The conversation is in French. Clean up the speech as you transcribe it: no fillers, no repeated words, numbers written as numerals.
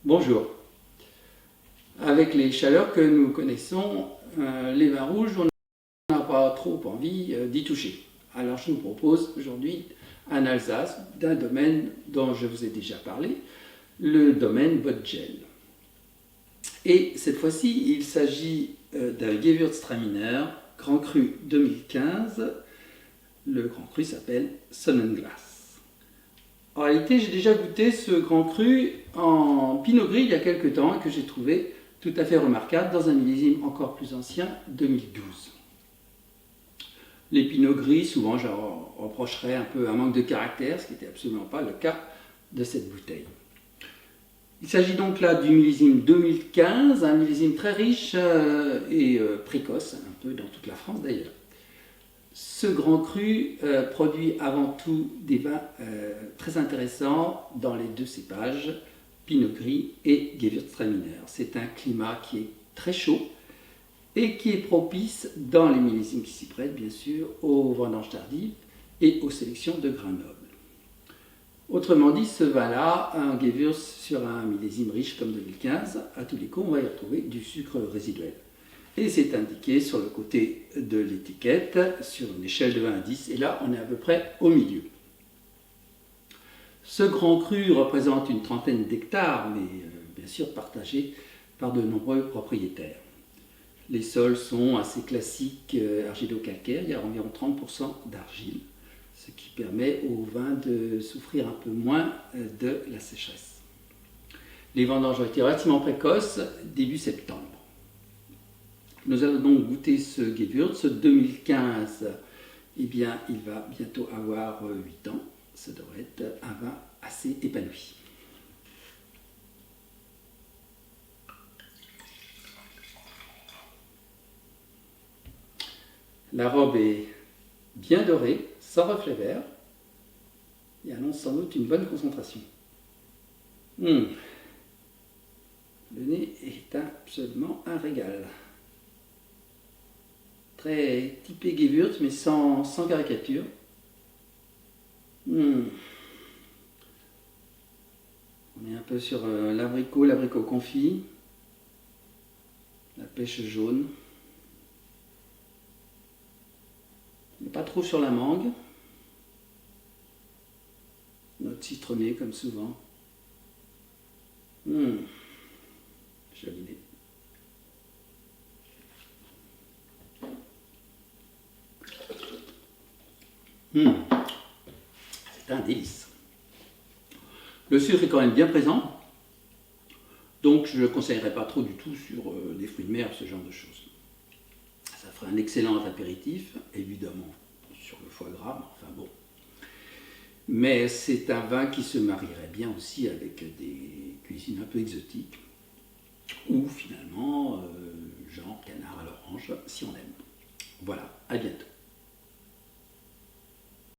Bonjour. Avec les chaleurs que nous connaissons, les vins rouges, on n'a pas trop envie d'y toucher. Alors je vous propose aujourd'hui un Alsace d'un domaine dont je vous ai déjà parlé, le domaine Bottgel. Et cette fois-ci, il s'agit d'un Gewürztraminer Grand Cru 2015. Le Grand Cru s'appelle Sonnenglas. En réalité, j'ai déjà goûté ce Grand Cru en Pinot Gris il y a quelques temps et que j'ai trouvé tout à fait remarquable dans un millésime encore plus ancien, 2012. Les Pinot Gris, souvent, je reprocherais un peu un manque de caractère, ce qui n'était absolument pas le cas de cette bouteille. Il s'agit donc là du millésime 2015, un millésime très riche et précoce, un peu dans toute la France d'ailleurs. Ce Grand Cru produit avant tout des vins très intéressants dans les deux cépages, Pinot Gris et Gewürztraminer. C'est un climat qui est très chaud et qui est propice dans les millésimes qui s'y prêtent, bien sûr, aux vendanges tardives et aux sélections de grains nobles. Autrement dit, ce vin-là, un Gewürz sur un millésime riche comme 2015, à tous les coups, on va y retrouver du sucre résiduel. Et c'est indiqué sur le côté de l'étiquette, sur une échelle de 1 à 10, et là, on est à peu près au milieu. Ce Grand Cru représente une trentaine d'hectares, mais bien sûr partagés par de nombreux propriétaires. Les sols sont assez classiques, argilo-calcaires, il y a environ 30% d'argile, ce qui permet au vin de souffrir un peu moins de la sécheresse. Les vendanges ont été relativement précoces, début septembre. Nous allons donc goûter ce Gewürz 2015, eh bien, il va bientôt avoir 8 ans. Ça devrait être un vin assez épanoui. La robe est bien dorée, sans reflet vert, et annonce sans doute une bonne concentration. Le nez est absolument un régal. Très typé Gewürz, mais sans caricature. On est un peu sur l'abricot confit, la pêche jaune. Pas trop sur la mangue. Note citronnée comme souvent. Joli nez. C'est un délice. Le sucre est quand même bien présent, donc je ne le conseillerais pas trop du tout sur des fruits de mer, ce genre de choses. Ça ferait un excellent apéritif, évidemment sur le foie gras, mais enfin bon. Mais c'est un vin qui se marierait bien aussi avec des cuisines un peu exotiques, ou finalement, genre canard à l'orange, si on aime. Voilà, à bientôt.